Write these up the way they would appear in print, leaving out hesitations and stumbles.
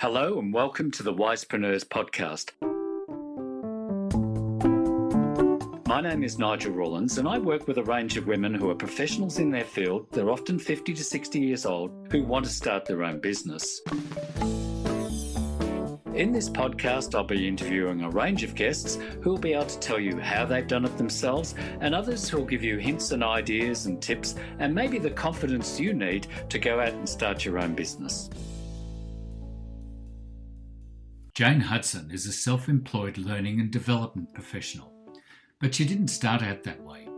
Hello and welcome to the Wisepreneurs podcast. My name is Nigel Rawlins and I work with a range of women who are professionals in their field. They're often 50 to 60 years old who want to start their own business. In this podcast, I'll be interviewing a range of guests who will be able to tell you how they've done it themselves, and others who will give you hints and ideas and tips and maybe the confidence you need to go out and start your own business. Jane Hudson is a self-employed learning and development professional, but she didn't start out that way.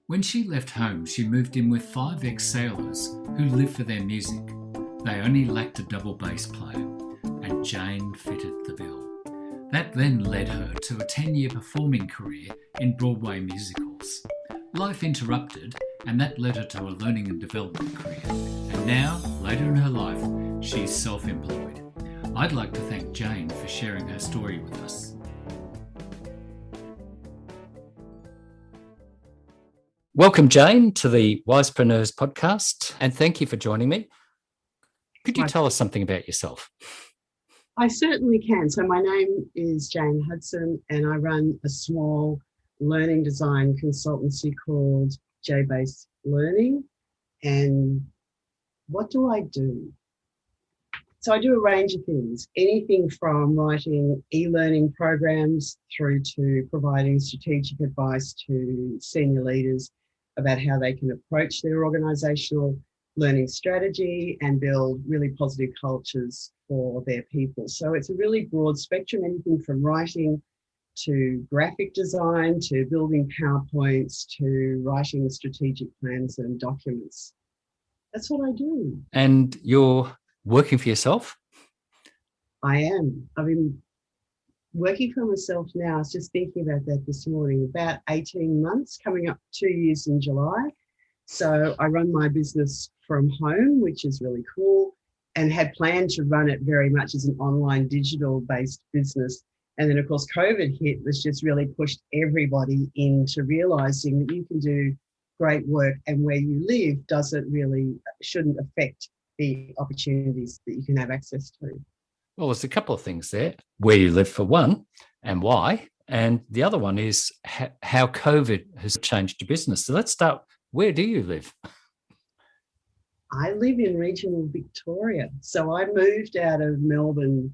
When she left home, she moved in with 5 ex-sailors who live for their music. They only lacked a double bass player, and Jane fitted the bill. That then led her to a 10-year performing career in Broadway musicals. Life interrupted, and that led her to a learning and development career. And now, later in her life, she's self-employed. I'd like to thank Jane for sharing her story with us. Welcome, Jane, to the Wisepreneurs podcast, and thank you for joining me. Could you tell us something about yourself? I certainly can. So my name is Jane Hudson and I run a small learning design consultancy called J-Base Learning. And what do I do? So I do a range of things, anything from writing e-learning programs through to providing strategic advice to senior leaders about how they can approach their organisational learning strategy and build really positive cultures for their people. So it's a really broad spectrum, anything from writing to graphic design, to building PowerPoints, to writing strategic plans and documents. That's what I do. And you're working for yourself? I am. I've been working for myself now. I was just thinking about that this morning, about 18 months, coming up 2 years in July. So I run my business from home, which is really cool, and had planned to run it very much as an online digital-based business. And then, of course, COVID hit, was just really pushed everybody into realising that you can do great work and where you live shouldn't affect the opportunities that you can have access to. Well, there's a couple of things there. Where you live for one and why. And the other one is how COVID has changed your business. So let's start. Where do you live? I live in regional Victoria. So I moved out of Melbourne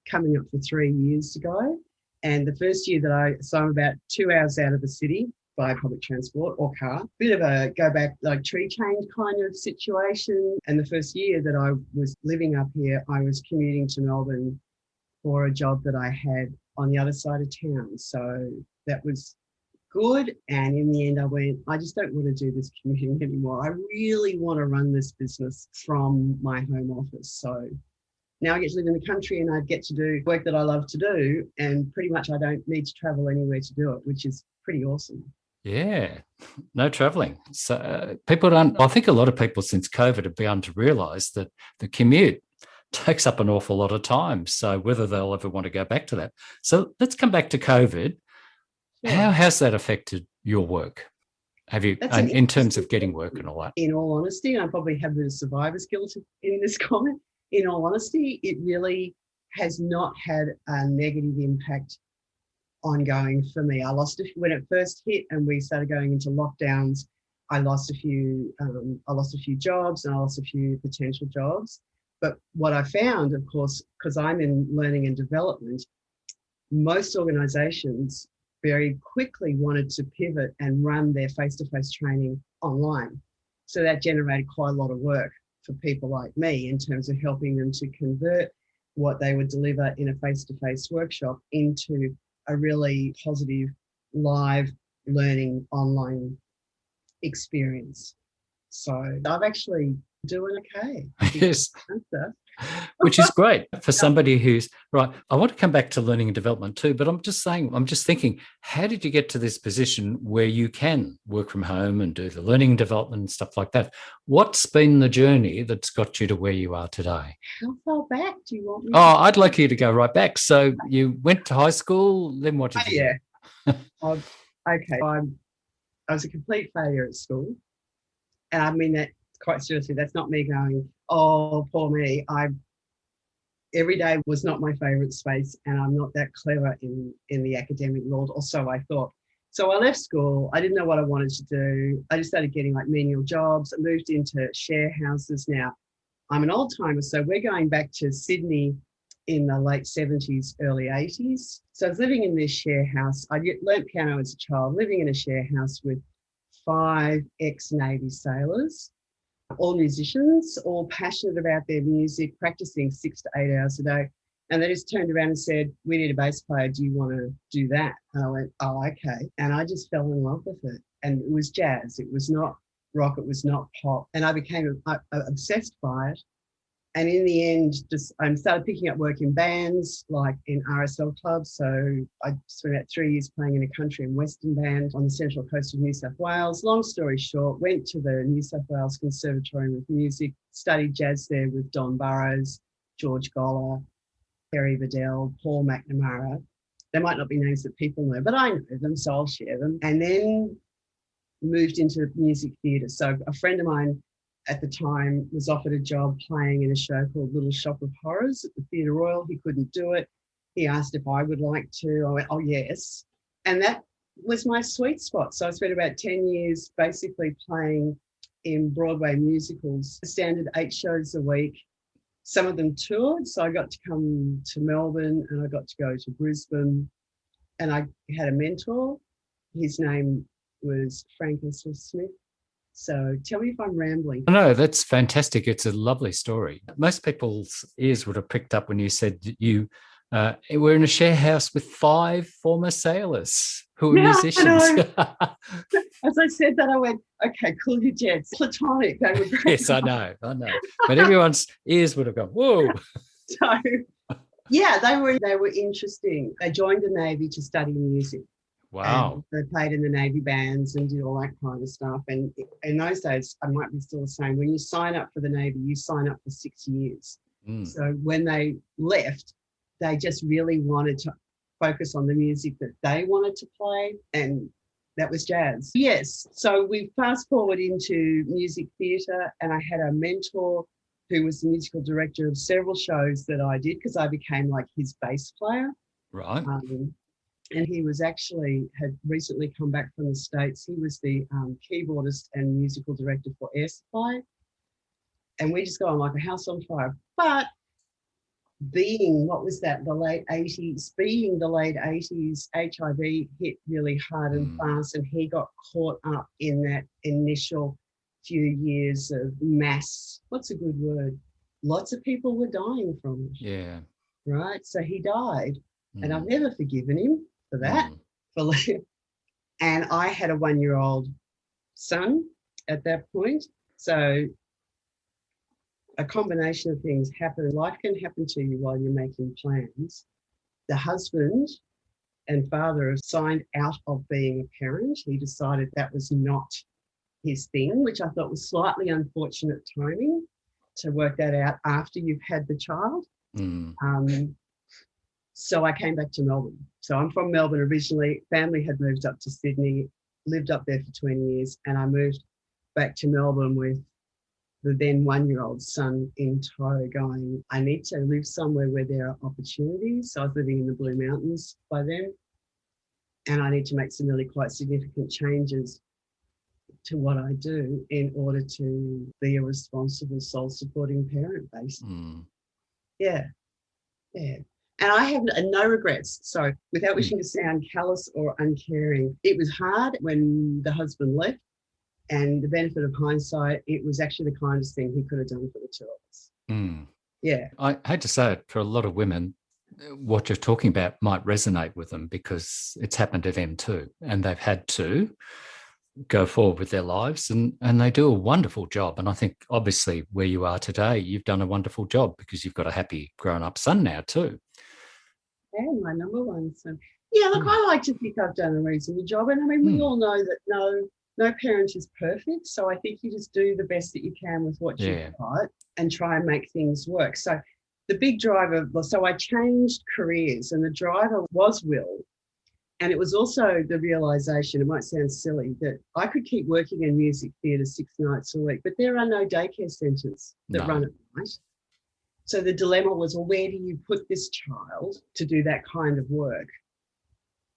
coming up for 3 years ago. And the first year so I'm about 2 hours out of the city by public transport or car. Bit of a go back, like tree change kind of situation. And the first year that I was living up here, I was commuting to Melbourne for a job that I had on the other side of town. So that was good. And in the end, I went, I just don't want to do this commuting anymore. I really want to run this business from my home office. So now I get to live in the country and I get to do work that I love to do. And pretty much I don't need to travel anywhere to do it, which is pretty awesome. Yeah, no travelling. So I think a lot of people since COVID have begun to realise that the commute takes up an awful lot of time. So whether they'll ever want to go back to that. So let's come back to COVID. Yeah. How has that affected your work? Have you, in terms of getting work and all that? In all honesty, and I probably have the survivor's guilt in this comment, in all honesty, it really has not had a negative impact ongoing for me. When it first hit and we started going into lockdowns, I lost a few jobs and I lost a few potential jobs. But what I found, of course, because I'm in learning and development, most organisations very quickly wanted to pivot and run their face-to-face training online. So that generated quite a lot of work for people like me in terms of helping them to convert what they would deliver in a face-to-face workshop into a really positive live learning online experience. So I'm actually doing okay. Yes. Which is great for somebody who's right. I want to come back to learning and development too, but I'm just thinking, how did you get to this position where you can work from home and do the learning and development and stuff like that? What's been the journey that's got you to where you are today? How far back do you want me to go? I'd like you to go right back. So you went to high school, then what did you do? Okay. I was a complete failure at school. And I mean that quite seriously. That's not me going, oh, poor me. every day was not my favourite space, and I'm not that clever in the academic world, or so I thought. So I left school. I didn't know what I wanted to do. I just started getting like menial jobs. I moved into share houses. Now, I'm an old timer, so we're going back to Sydney in the late 70s, early 80s. So I was living in this share house. I learnt piano as a child, living in a share house with 5 ex-Navy sailors, all musicians, all passionate about their music, practicing 6 to 8 hours a day. And they just turned around and said, we need a bass player. Do you want to do that? And I went, oh, okay. And I just fell in love with it. And it was jazz. It was not rock. It was not pop. And I became obsessed by it. And in the end, I started picking up work in bands, like in RSL clubs. So I spent about 3 years playing in a country and western band on the central coast of New South Wales. Long story short, went to the New South Wales Conservatorium of Music, studied jazz there with Don Burrows, George Goller, Terry Vidal, Paul McNamara. They might not be names that people know, but I know them, so I'll share them. And then moved into music theatre. So a friend of mine at the time was offered a job playing in a show called Little Shop of Horrors at the Theatre Royal. He couldn't do it. He asked if I would like to. I went, oh, yes. And that was my sweet spot. So I spent about 10 years basically playing in Broadway musicals, standard 8 shows a week. Some of them toured, so I got to come to Melbourne and I got to go to Brisbane, and I had a mentor. His name was Frank Smith. So tell me if I'm rambling. No, that's fantastic. It's a lovely story. Most people's ears would have picked up when you said you were in a share house with 5 former sailors who were musicians. As I said that, I went, okay, cool your jets. Platonic. They were great. Yes, I know. But everyone's ears would have gone, whoa. So, yeah, they were interesting. They joined the Navy to study music. Wow. And they played in the Navy bands and did all that kind of stuff. And in those days, I might be still the same. When you sign up for the Navy, you sign up for 6 years. So when they left, they just really wanted to focus on the music that they wanted to play, and that was jazz. Yes, so we fast forward into music theatre, and I had a mentor who was the musical director of several shows that I did, because I became like his bass player. Right. And he was actually, had recently come back from the States. He was the keyboardist and musical director for Air Supply. And we just got on like a house on fire. But being the late 80s, HIV hit really hard and fast, and he got caught up in that initial few years of mass, what's a good word? Lots of people were dying from it. Yeah. Right? So he died, and I've never forgiven him for that. And I had a 1-year-old son at that point. So a combination of things happen. Life can happen to you while you're making plans. The husband and father have signed out of being a parent. He decided that was not his thing, which I thought was slightly unfortunate timing to work that out after you've had the child. So I came back to Melbourne. So I'm from Melbourne originally. Family had moved up to Sydney, lived up there for 20 years, and I moved back to Melbourne with the then 1-year-old son in tow, going, I need to live somewhere where there are opportunities. So I was living in the Blue Mountains by then, and I need to make some really quite significant changes to what I do in order to be a responsible, soul-supporting parent, basically. Yeah. And I have no regrets. So without wishing to sound callous or uncaring, it was hard when the husband left. And the benefit of hindsight, it was actually the kindest thing he could have done for the two of us. Yeah. I hate to say it, for a lot of women, what you're talking about might resonate with them because it's happened to them too. And they've had to go forward with their lives, and they do a wonderful job. And I think obviously where you are today, you've done a wonderful job because you've got a happy grown-up son now too. And my number one son. Yeah, look, I like to think I've done a reasonable job. And I mean, we all know that no parent is perfect. So I think you just do the best that you can with what you've got and try and make things work. So the big driver, so I changed careers, and the driver was Will. And it was also the realisation, it might sound silly, that I could keep working in music theatre 6 nights a week, but there are no daycare centres that run at night. So the dilemma was, well, where do you put this child to do that kind of work?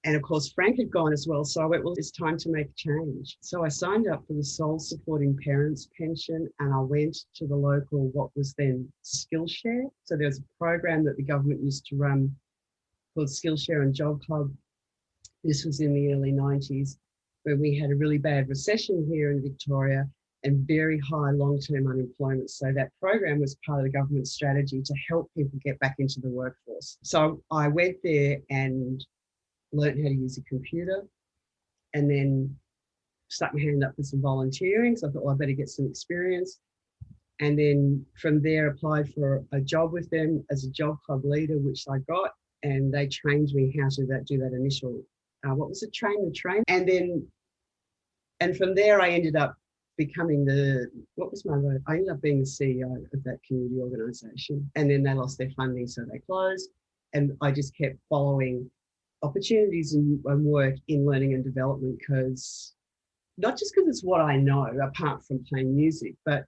And of course, Frank had gone as well. So I went, well, it's time to make a change. So I signed up for the sole supporting parents pension, and I went to the local, what was then Skillshare. So there was a program that the government used to run called Skillshare and Job Club. This was in the early 90s, where we had a really bad recession here in Victoria and very high long-term unemployment. So that program was part of the government strategy to help people get back into the workforce. So I went there and learned how to use a computer, and then stuck my hand up for some volunteering. So I thought, well, I better get some experience. And then from there, applied for a job with them as a job club leader, which I got. And they trained me how to do that initial, train the train. And from there, I ended up becoming I ended up being the CEO of that community organisation. And then they lost their funding, so they closed. And I just kept following opportunities and work in learning and development, because not just because it's what I know apart from playing music, but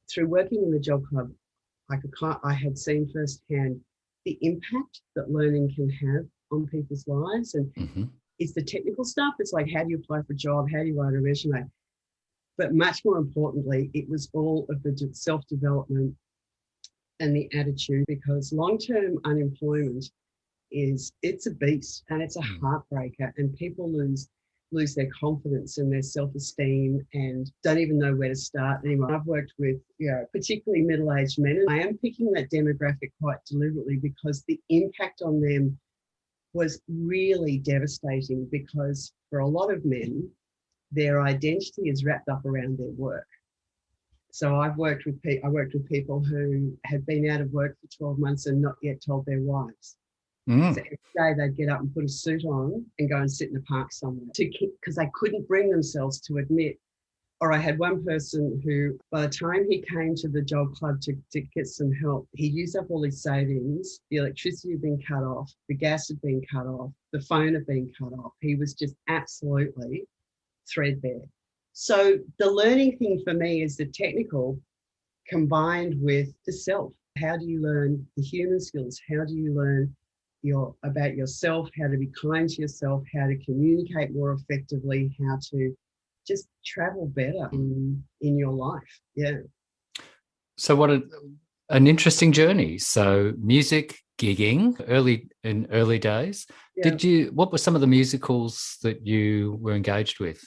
through working in the job club, I had seen firsthand the impact that learning can have on people's lives. And it's the technical stuff. It's like, how do you apply for a job? How do you write a resume? But much more importantly, it was all of the self-development and the attitude, because long-term unemployment it's a beast and it's a heartbreaker, and people lose their confidence and their self-esteem and don't even know where to start anymore. I've worked with, particularly middle-aged men, and I am picking that demographic quite deliberately because the impact on them was really devastating, because for a lot of men, their identity is wrapped up around their work. So I worked with people who had been out of work for 12 months and not yet told their wives. So every day they'd get up and put a suit on and go and sit in a park somewhere because they couldn't bring themselves to admit. Or I had one person who, by the time he came to the job club to get some help, he used up all his savings. The electricity had been cut off, the gas had been cut off, the phone had been cut off. He was just absolutely threadbare. So the learning thing for me is the technical combined with the self. How do you learn the human skills? How do you learn about yourself, how to be kind to yourself, how to communicate more effectively, how to just travel better in your life? Yeah. So what an interesting journey. So music, gigging, early days. Yeah. What were some of the musicals that you were engaged with?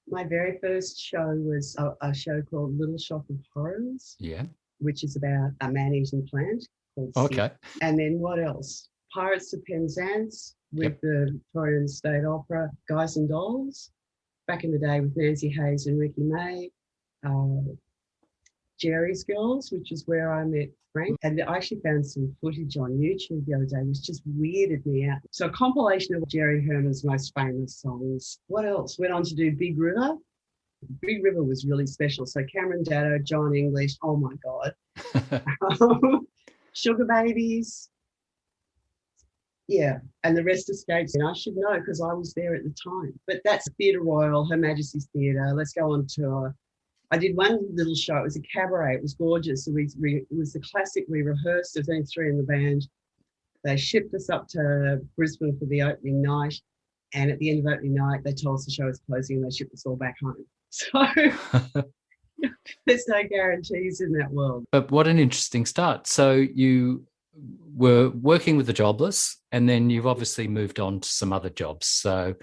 My very first show was a show called Little Shop of Horrors. Yeah. Which is about a man-eating plant. Okay. And then what else? Pirates of Penzance with the Victorian State Opera, Guys and Dolls, back in the day with Nancy Hayes and Ricky May, Jerry's Girls, which is where I met Frank. And I actually found some footage on YouTube the other day, which just weirded me out. So a compilation of Jerry Herman's most famous songs. What else? Went on to do Big River. Big River was really special. So Cameron Daddo, John English, oh my God. Sugar Babies. Yeah, and the rest escapes. And I should know because I was there at the time. But that's Theatre Royal, Her Majesty's Theatre. Let's go on tour. I did one little show. It was a cabaret. It was gorgeous. So it was the classic. We rehearsed. There's only 3 in the band. They shipped us up to Brisbane for the opening night. And at the end of opening night, they told us the show was closing and they shipped us all back home. So there's no guarantees in that world. But what an interesting start. So you were working with the jobless, and then you've obviously moved on to some other jobs. So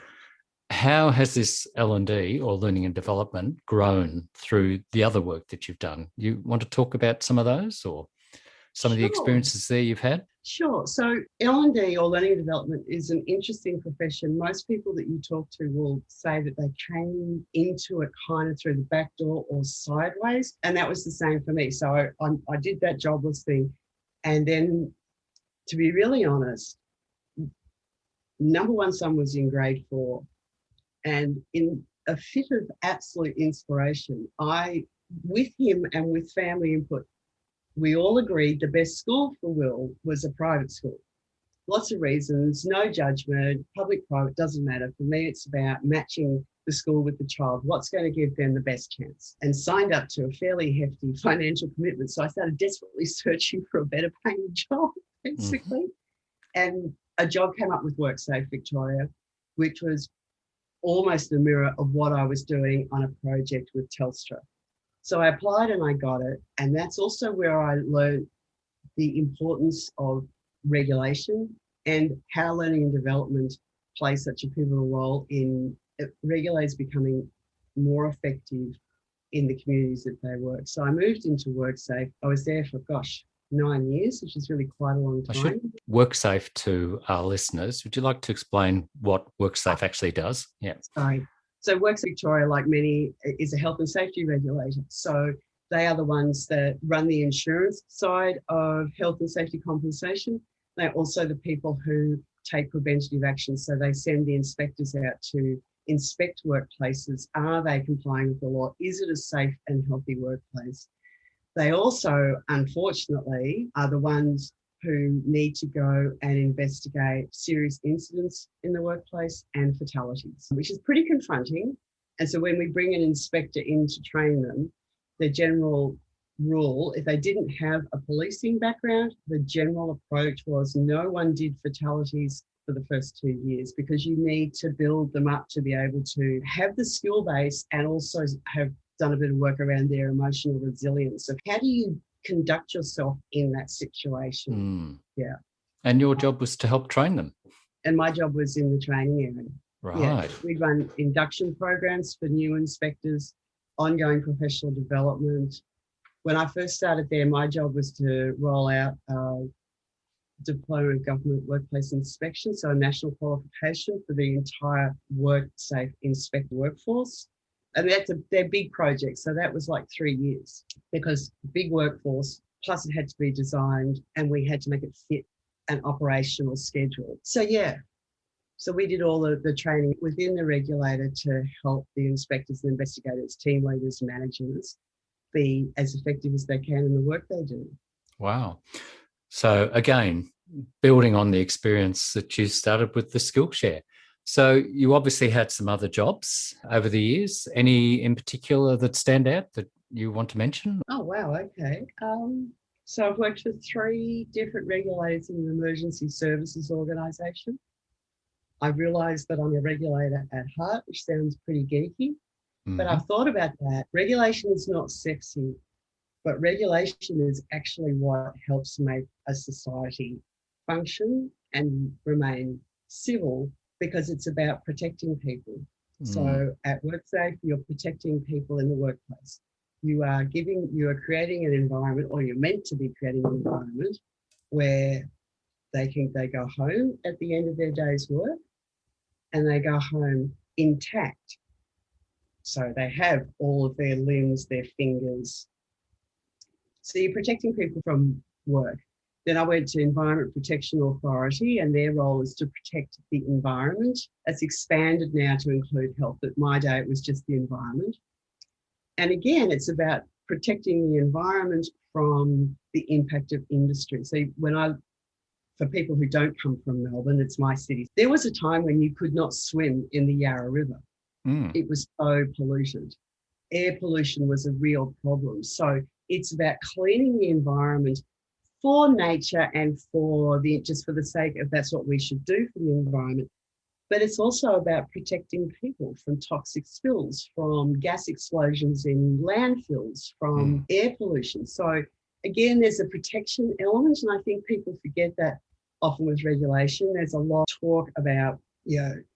how has this L&D, or learning and development, grown through the other work that you've done? You want to talk about some of those, or some of the experiences there you've had? Sure. So L&D, or learning and development, is an interesting profession. Most people that you talk to will say that they came into it kind of through the back door or sideways. And that was the same for me. So I did that jobless thing. And then, to be really honest, number one son was in grade 4. And in a fit of absolute inspiration, with him and with family input, we all agreed the best school for Will was a private school. Lots of reasons, no judgment, public, private, doesn't matter. For me, it's about matching the school with the child, what's going to give them the best chance, and signed up to a fairly hefty financial commitment. So I started desperately searching for a better paying job, basically. And a job came up with WorkSafe Victoria, which was almost a mirror of what I was doing on a project with Telstra. So I applied and I got it. And that's also where I learned the importance of regulation and how learning and development plays such a pivotal role in regulators becoming more effective in the communities that they work. So I moved into WorkSafe. I was there for, 9 years, which is really quite a long time. I should WorkSafe to our listeners. Would you like to explain what WorkSafe actually does? Yeah. Sorry. So WorkSafe Victoria, like many, is a health and safety regulator. So they are the ones that run the insurance side of health and safety compensation. They're also the people who take preventative action. So they send the inspectors out to inspect workplaces. Are they complying with the law? Is it a safe and healthy workplace? They also, unfortunately, are the ones who need to go and investigate serious incidents in the workplace and fatalities, which is pretty confronting. And so when we bring an inspector in to train them, the general rule, if they didn't have a policing background, the general approach was no one did fatalities for the first 2 years, because you need to build them up to be able to have the skill base and also have done a bit of work around their emotional resilience. So how do you conduct yourself in that situation? Yeah. And your job was to help train them? And my job was in the training area. Right. Yeah. We'd run induction programs for new inspectors, ongoing professional development. When I first started there, my job was to roll out a Diploma of Government Workplace Inspection, so a national qualification for the entire WorkSafe inspector workforce. And they're big projects. So that was like 3 years, because big workforce, plus it had to be designed and we had to make it fit an operational schedule. So yeah, so we did all the training within the regulator to help the inspectors and investigators, team leaders, managers be as effective as they can in the work they do. Wow. So again, building on the experience that you started with the Skillshare. So you obviously had some other jobs over the years. Any in particular that stand out that you want to mention? Oh, wow. Okay. So I've worked for 3 different regulators in an emergency services organisation. I realised that I'm a regulator at heart, which sounds pretty geeky, but I've thought about that. Regulation is not sexy, but regulation is actually what helps make a society function and remain civil, because it's about protecting people. So at WorkSafe, you're protecting people in the workplace. You are creating an environment, or you're meant to be creating an environment where they go home at the end of their day's work and they go home intact. So they have all of their limbs, their fingers. So you're protecting people from work. Then I went to Environment Protection Authority, and their role is to protect the environment. That's expanded now to include health, but my day it was just the environment. And again, it's about protecting the environment from the impact of industry. So for people who don't come from Melbourne, it's my city. There was a time when you could not swim in the Yarra River. It was so polluted. Air pollution was a real problem. So it's about cleaning the environment for nature and just for the sake of that's what we should do for the environment. But it's also about protecting people from toxic spills, from gas explosions in landfills, from air pollution. So again, there's a protection element, and I think people forget that often with regulation. There's a lot of talk about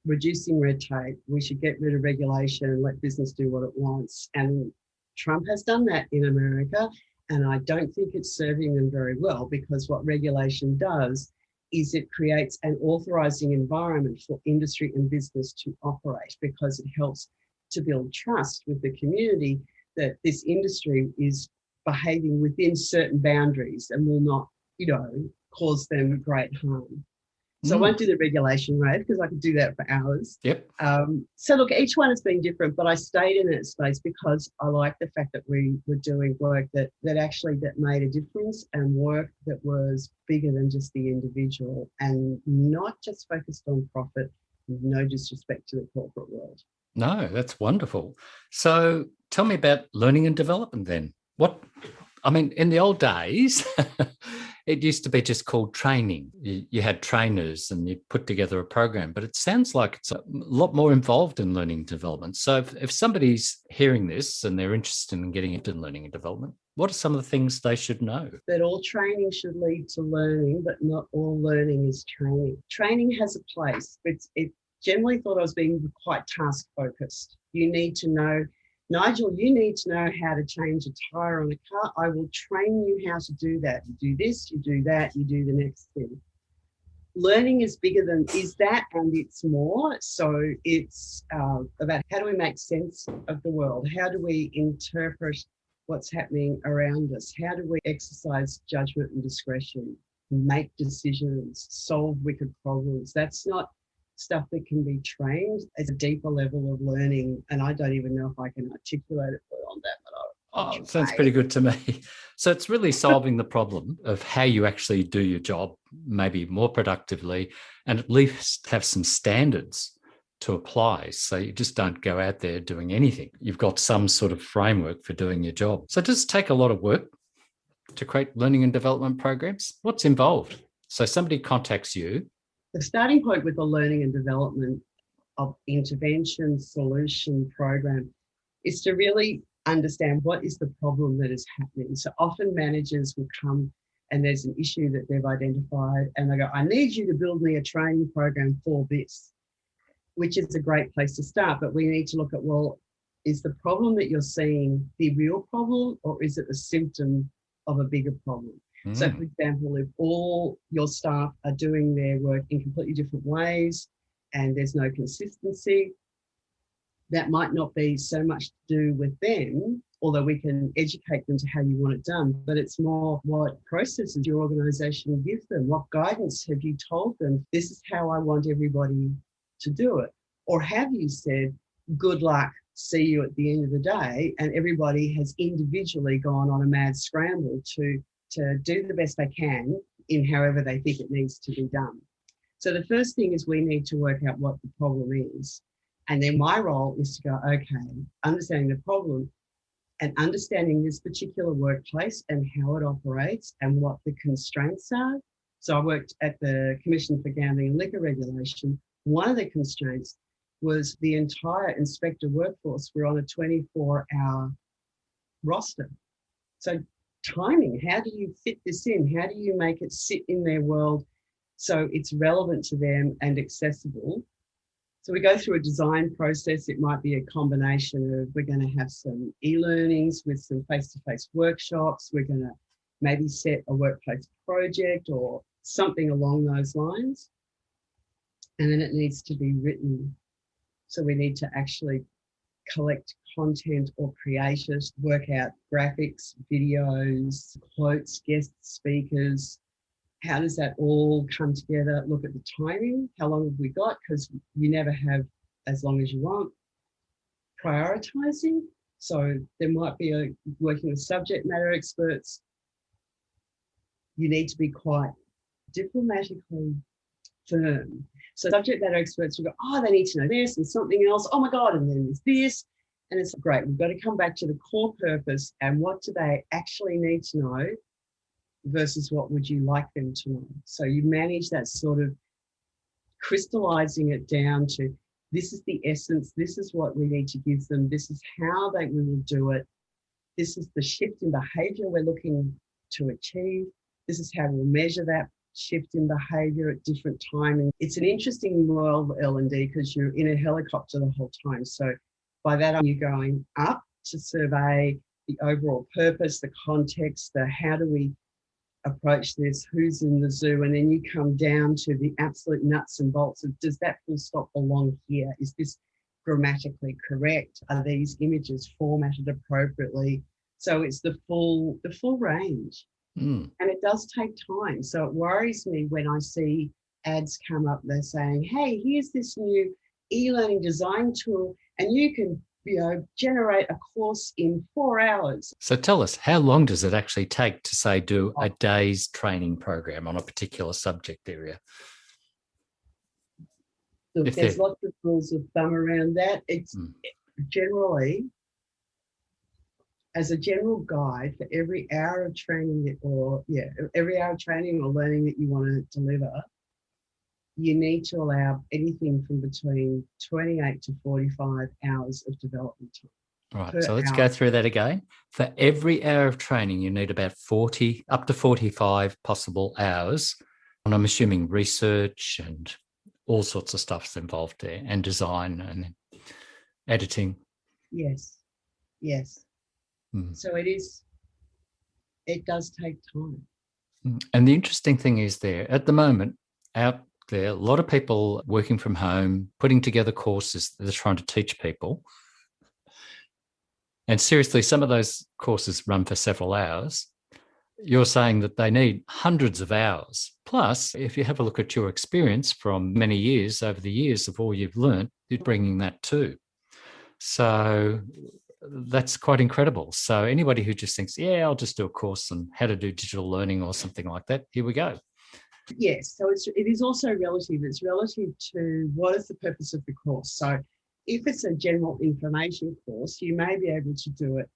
reducing red tape. We should get rid of regulation and let business do what it wants. And Trump has done that in America. And I don't think it's serving them very well, because what regulation does is it creates an authorising environment for industry and business to operate, because it helps to build trust with the community that this industry is behaving within certain boundaries and will not, cause them great harm. So I won't do the regulation rate, because I could do that for hours. Yep. So look, each one has been different, but I stayed in that space because I like the fact that we were doing work that made a difference, and work that was bigger than just the individual and not just focused on profit, no disrespect to the corporate world. No, that's wonderful. So tell me about learning and development then. In the old days, it used to be just called training. You had trainers and you put together a program, but it sounds like it's a lot more involved in learning and development. So if somebody's hearing this and they're interested in getting into learning and development, what are some of the things they should know? That all training should lead to learning, but not all learning is training. Training has a place. It generally thought I was being quite task focused. You need to know, Nigel, you need to know how to change a tyre on a car. I will train you how to do that. You do this, you do that, you do the next thing. Learning is bigger than is that, and it's more. So it's about how do we make sense of the world? How do we interpret what's happening around us? How do we exercise judgment and discretion, make decisions, solve wicked problems? That's not stuff that can be trained. It's a deeper level of learning, and I don't even know if I can articulate it on that, but sounds pretty good to me. So it's really solving the problem of how you actually do your job, maybe more productively, and at least have some standards to apply. So you just don't go out there doing anything. You've got some sort of framework for doing your job. So does it take a lot of work to create learning and development programs? What's involved? So somebody contacts you. The starting point with the learning and development of intervention solution program is to really understand what is the problem that is happening. So often managers will come and there's an issue that they've identified and they go, I need you to build me a training program for this, which is a great place to start. But we need to look at, well, is the problem that you're seeing the real problem, or is it a symptom of a bigger problem? So, for example, if all your staff are doing their work in completely different ways and there's no consistency, that might not be so much to do with them, although we can educate them to how you want it done, but it's more what processes your organisation gives them. What guidance have you told them? This is how I want everybody to do it. Or have you said, good luck, see you at the end of the day, and everybody has individually gone on a mad scramble to do the best they can in however they think it needs to be done. So the first thing is we need to work out what the problem is. And then my role is to go, okay, understanding the problem and understanding this particular workplace and how it operates and what the constraints are. So I worked at the Commission for Gambling and Liquor Regulation. One of the constraints was the entire inspector workforce were on a 24-hour roster. So timing, how do you fit this in? How do you make it sit in their world so it's relevant to them and accessible? So we go through a design process. It might be a combination of we're going to have some e-learnings with some face-to-face workshops. We're going to maybe set a workplace project or something along those lines. And then it needs to be written. So we need to actually collect content or create it, work out graphics, videos, quotes, guest speakers. How does that all come together? Look at the timing. How long have we got? Because you never have as long as you want. Prioritising. So there might be working with subject matter experts. You need to be quite diplomatically firm. So subject matter experts will go, oh, they need to know this and something else. Oh my God, and then there's this. And it's great. We've got to come back to the core purpose and what do they actually need to know versus what would you like them to know. So you manage that sort of crystallizing it down to this is the essence, this is what we need to give them, this is how we will do it, this is the shift in behaviour we're looking to achieve, this is how we'll measure that shift in behaviour at different timing. It's an interesting world, L&D, because you're in a helicopter the whole time. So by that, you're going up to survey the overall purpose, the context, the how do we approach this, who's in the zoo, and then you come down to the absolute nuts and bolts of does that full stop belong here? Is this grammatically correct? Are these images formatted appropriately? So it's the full range. And it does take time. So it worries me when I see ads come up, they're saying, hey, here's this new e-learning design tool and you can generate a course in 4 hours. So tell us, how long does it actually take to, say, do a day's training program on a particular subject area? Look, there's lots of rules of thumb around that. It's generally, as a general guide, for every hour of training every hour of training or learning that you want to deliver, you need to allow anything from between 28 to 45 hours of development time. Right, so let's go through that again. For every hour of training, you need about 40, up to 45 possible hours. And I'm assuming research and all sorts of stuff's involved there, and design and editing. Yes. So it does take time. And the interesting thing is there, at the moment, out there, a lot of people working from home, putting together courses that they're trying to teach people. And seriously, some of those courses run for several hours. You're saying that they need hundreds of hours. Plus, if you have a look at your experience from many years, over the years of all you've learned, you're bringing that too. So that's quite incredible. So anybody who just thinks, yeah, I'll just do a course on how to do digital learning or something like that, here we go. Yes, so it is also relative. It's relative to what is the purpose of the course. So if it's a general information course, you may be able to do it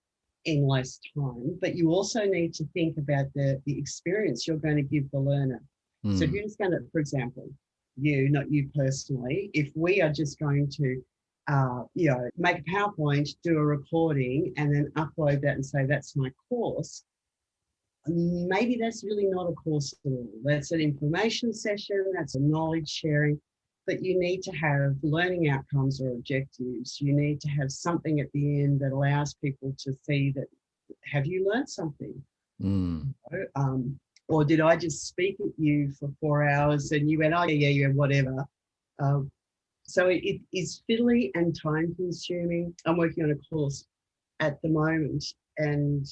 in less time, but you also need to think about the experience you're going to give the learner. So who's going to, for example, you, not you personally, if we are just going to make a PowerPoint, do a recording, and then upload that and say, that's my course, maybe that's really not a course at all. That's an information session, that's a knowledge sharing, but you need to have learning outcomes or objectives. You need to have something at the end that allows people to see that, have you learned something? Or did I just speak at you for 4 hours and you went, oh, yeah, whatever. So it is fiddly and time consuming. I'm working on a course at the moment and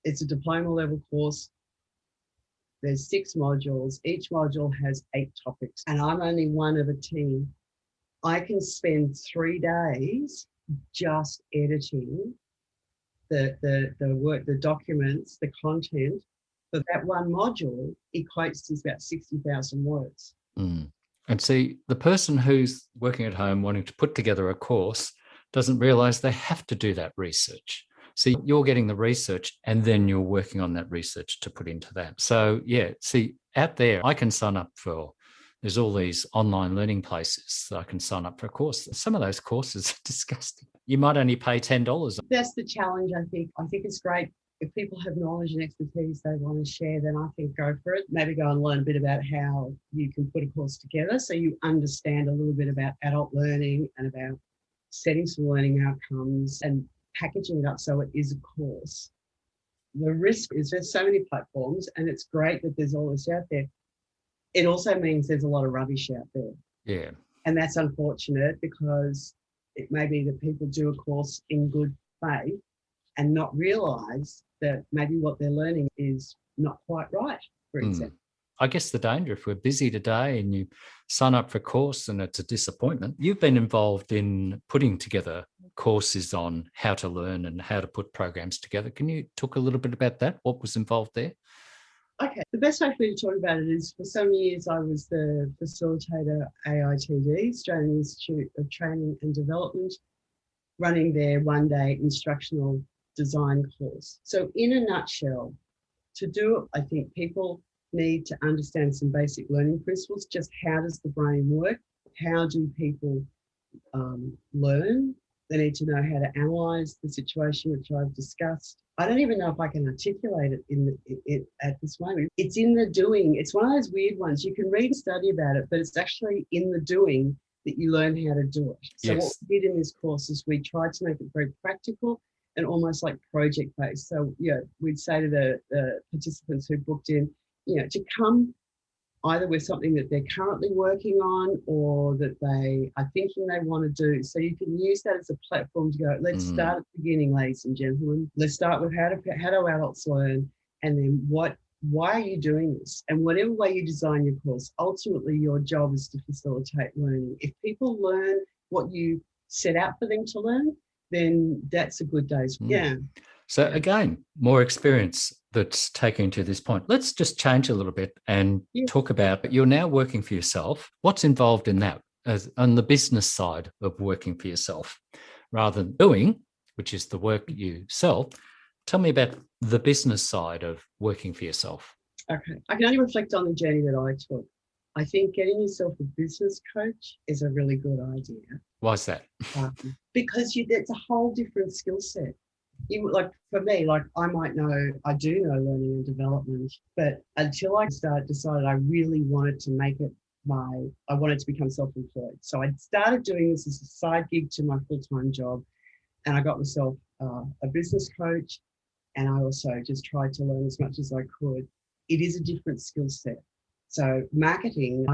it's a diploma level course. There's 6 modules. Each module has 8 topics and I'm only one of a team. I can spend 3 days just editing the work, the documents, the content. But that one module equates to about 60,000 words. And see, the person who's working at home wanting to put together a course doesn't realise they have to do that research. See, you're getting the research and then you're working on that research to put into that. So, yeah, see, out there, I can sign up for, there's all these online learning places that I can sign up for a course. Some of those courses are disgusting. You might only pay $10. That's the challenge, I think. I think it's great. If people have knowledge and expertise they want to share, then I think go for it. Maybe go and learn a bit about how you can put a course together so you understand a little bit about adult learning and about setting some learning outcomes and packaging it up so it is a course. The risk is there's so many platforms and it's great that there's all this out there. It also means there's a lot of rubbish out there. Yeah. And that's unfortunate because it may be that people do a course in good faith and not realise that maybe what they're learning is not quite right, for example. I guess the danger, if we're busy today and you sign up for a course and it's a disappointment, you've been involved in putting together courses on how to learn and how to put programs together. Can you talk a little bit about that? What was involved there? Okay, the best way for me to talk about it is for some years I was the facilitator AITD, Australian Institute of Training and Development, running their one-day instructional design course. So in a nutshell, to do it, I think people need to understand some basic learning principles. Just how does the brain work? How do people learn? They need to know how to analyse the situation, which I've discussed. I don't even know if I can articulate it at this moment. It's in the doing. It's one of those weird ones. You can read and study about it, but it's actually in the doing that you learn how to do it. So What we did in this course is we tried to make it very practical and almost like project-based. So, we'd say to the participants who booked in, to come either with something that they're currently working on or that they are thinking they want to do. So you can use that as a platform to go, let's start at the beginning, ladies and gentlemen. Let's start with how do adults learn, and then why are you doing this? And whatever way you design your course, ultimately your job is to facilitate learning. If people learn what you set out for them to learn, then that's a good day's work. Yeah. So again, more experience that's taken to this point. Let's just change a little bit and talk about, you're now working for yourself. What's involved in that? as on the business side of working for yourself rather than doing, which is the work yourself. Tell me about the business side of working for yourself. Okay. I can only reflect on the journey that I took. I think getting yourself a business coach is a really good idea. Why is that? Because it's a whole different skill set. Like for me, like I do know learning and development, but until I decided I really wanted to make it I wanted to become self-employed. So I started doing this as a side gig to my full-time job, and I got myself a business coach, and I also just tried to learn as much as I could. It is a different skill set. So marketing,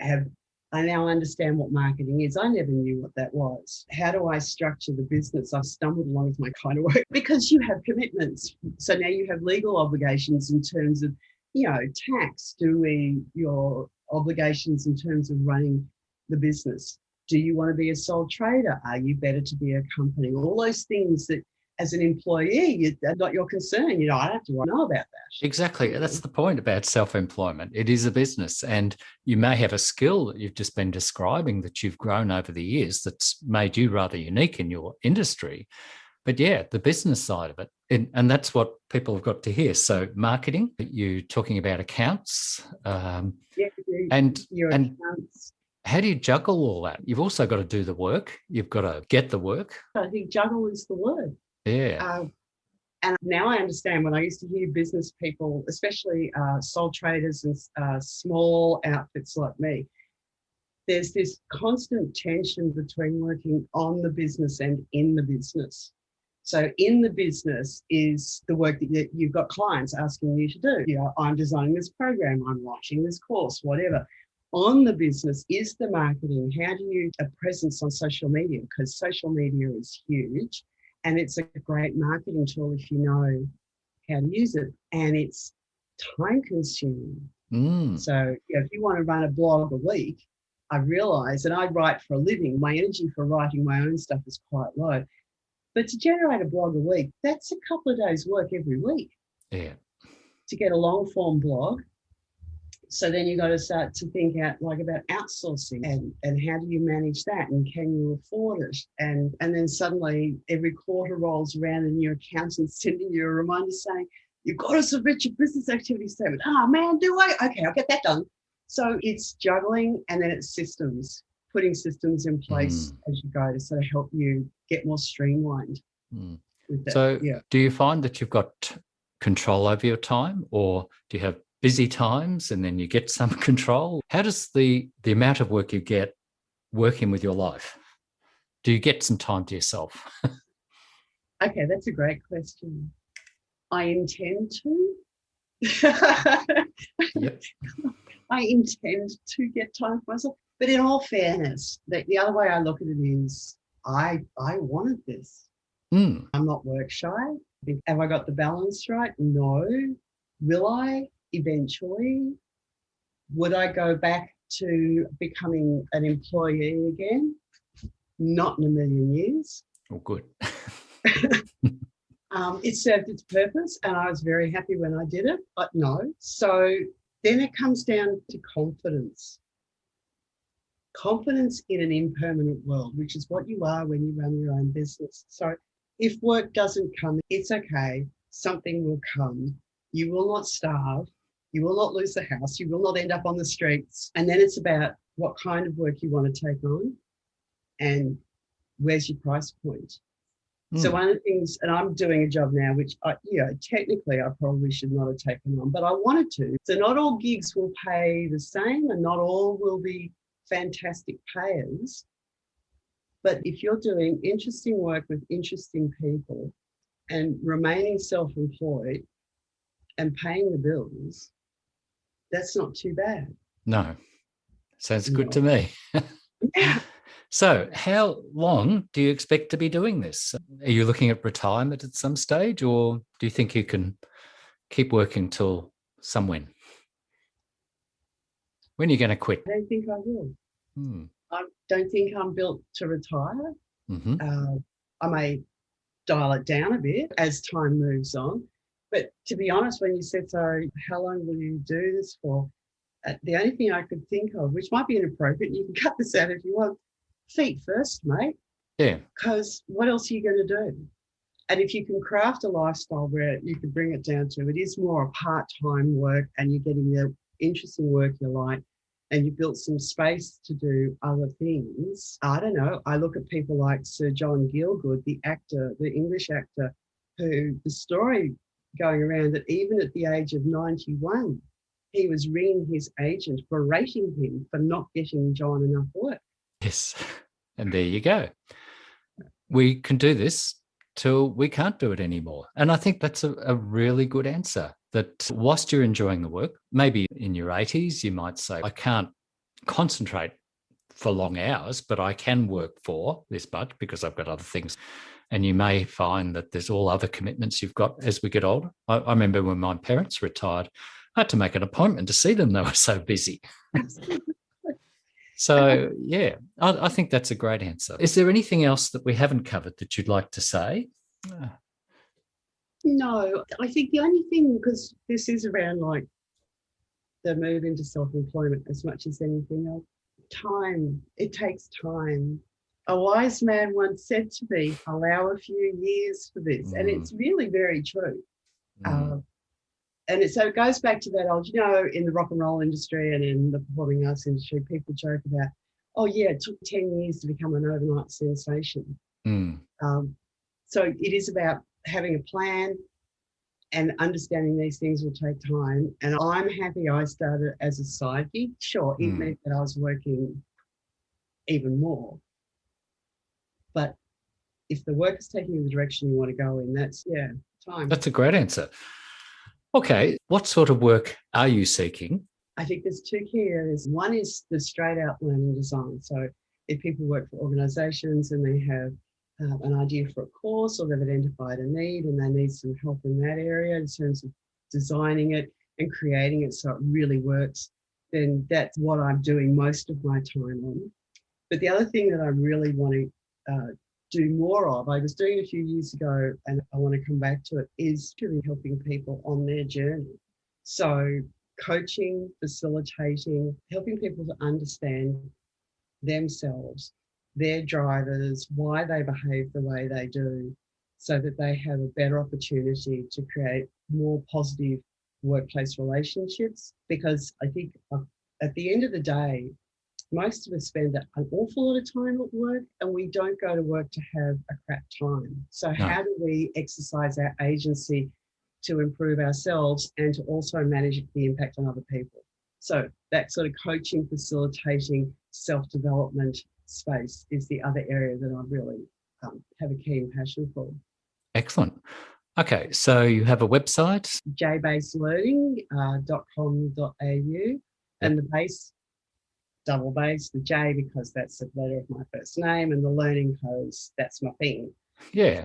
I now understand what marketing is. I never knew what that was. How do I structure the business? I've stumbled along with my kind of work because you have commitments. So now you have legal obligations in terms of, tax, your obligations in terms of running the business. Do you want to be a sole trader? Are you better to be a company? All those things that as an employee, that's not your concern. I don't have to know about that. Exactly. That's the point about self-employment. It is a business, and you may have a skill that you've just been describing that you've grown over the years that's made you rather unique in your industry. But yeah, the business side of it, and that's what people have got to hear. So marketing, you're talking about accounts, and accounts. How do you juggle all that? You've also got to do the work. You've got to get the work. I think juggle is the word. Yeah. And now I understand when I used to hear business people, especially sole traders and small outfits like me, there's this constant tension between working on the business and in the business. So in the business is the work that you've got clients asking you to do. I'm designing this program, I'm launching this course, whatever. On the business is the marketing. How do you a presence on social media? Because social media is huge. And it's a great marketing tool if you know how to use it. And it's time consuming. So if you want to run a blog a week, I realise, and I write for a living, my energy for writing my own stuff is quite low. But to generate a blog a week, that's a couple of days' work every week. Yeah. To get a long form blog. So then you got to start to think out about outsourcing and how do you manage that and can you afford it? And then suddenly every quarter rolls around and your accountant's sending you a reminder saying, you've got to submit your business activity statement. Oh man, do I? Okay, I'll get that done. So it's juggling, and then it's systems, putting systems in place as you go to sort of help you get more streamlined. With that. So do you find that you've got control over your time, or do you have busy times and then you get some control? How does the amount of work you get working with your life, do you get some time to yourself? Okay, that's a great question. I intend to. Yep. I intend to get time for myself. But in all fairness, the other way I look at it is I wanted this. I'm not work shy. Have I got the balance right? No. Will I? Eventually. Would I go back to becoming an employee again? Not in a million years. Oh, good. It served its purpose and I was very happy when I did it, but no. So then it comes down to confidence. Confidence in an impermanent world, which is what you are when you run your own business. So if work doesn't come, it's okay. Something will come. You will not starve. You will not lose the house. You will not end up on the streets. And then it's about what kind of work you want to take on and where's your price point. So one of the things, and I'm doing a job now, which technically I probably should not have taken on, but I wanted to. So not all gigs will pay the same and not all will be fantastic payers. But if you're doing interesting work with interesting people and remaining self-employed and paying the bills, that's not too bad. No, sounds good to me. Yeah. So how long do you expect to be doing this? Are you looking at retirement at some stage, or do you think you can keep working till somewhen? When are you going to quit? I don't think I will. I don't think I'm built to retire. I may dial it down a bit as time moves on. But to be honest, when you said, so how long will you do this for? The only thing I could think of, which might be inappropriate, you can cut this out if you want, feet first, mate. Yeah. Because what else are you going to do? And if you can craft a lifestyle where you can bring it down to, it is more a part-time work and you're getting the interesting work you like, and you built some space to do other things. I don't know. I look at people like Sir John Gielgud, the actor, the English actor, who the story going around that even at the age of 91, he was ringing his agent, berating him for not getting John enough work. Yes. And there you go. We can do this till we can't do it anymore. And I think that's a really good answer, that whilst you're enjoying the work, maybe in your 80s, you might say, I can't concentrate for long hours, but I can work for this much because I've got other things. And you may find that there's all other commitments you've got as we get older. I remember when my parents retired, I had to make an appointment to see them. They were so busy. So, yeah, I think that's a great answer. Is there anything else that we haven't covered that you'd like to say? No, I think the only thing, because this is around like the move into self-employment as much as anything else, time. It takes time. A wise man once said to me, allow a few years for this. And it's really very true. So it goes back to that old, in the rock and roll industry and in the performing arts industry, people joke about, oh, yeah, it took 10 years to become an overnight sensation. So it is about having a plan and understanding these things will take time. And I'm happy I started as a side gig. Sure, it meant that I was working even more. But if the work is taking you the direction you want to go in, that's, time. That's a great answer. Okay, what sort of work are you seeking? I think there's two key areas. One is the straight out learning design. So if people work for organisations and they have an idea for a course or they've identified a need and they need some help in that area in terms of designing it and creating it so it really works, then that's what I'm doing most of my time on. But the other thing that I really want to do more of, I was doing a few years ago and I want to come back to it, is really helping people on their journey. So coaching, facilitating, helping people to understand themselves, their drivers, why they behave the way they do, so that they have a better opportunity to create more positive workplace relationships. Because I think at the end of the day, most of us spend an awful lot of time at work and we don't go to work to have a crap time. So how do we exercise our agency to improve ourselves and to also manage the impact on other people? So that sort of coaching, facilitating, self-development space is the other area that I really have a keen passion for. Excellent. Okay, so you have a website? jbaselearning.com.au, and the base, double base, the J because that's the letter of my first name, and the learning codes, that's my thing. Yeah.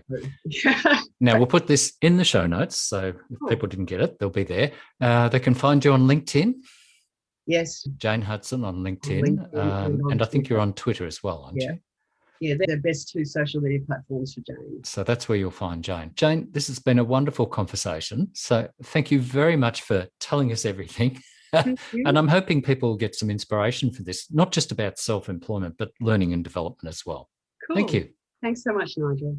Now, we'll put this in the show notes, so if people didn't get it, they'll be there. They can find you on LinkedIn. Yes. Jane Hudson on LinkedIn. And I think you're on Twitter as well, aren't you? Yeah, they're the best two social media platforms for Jane. So that's where you'll find Jane. Jane, this has been a wonderful conversation. So thank you very much for telling us everything. And I'm hoping people will get some inspiration for this, not just about self-employment, but learning and development as well. Cool. Thank you. Thanks so much, Nigel.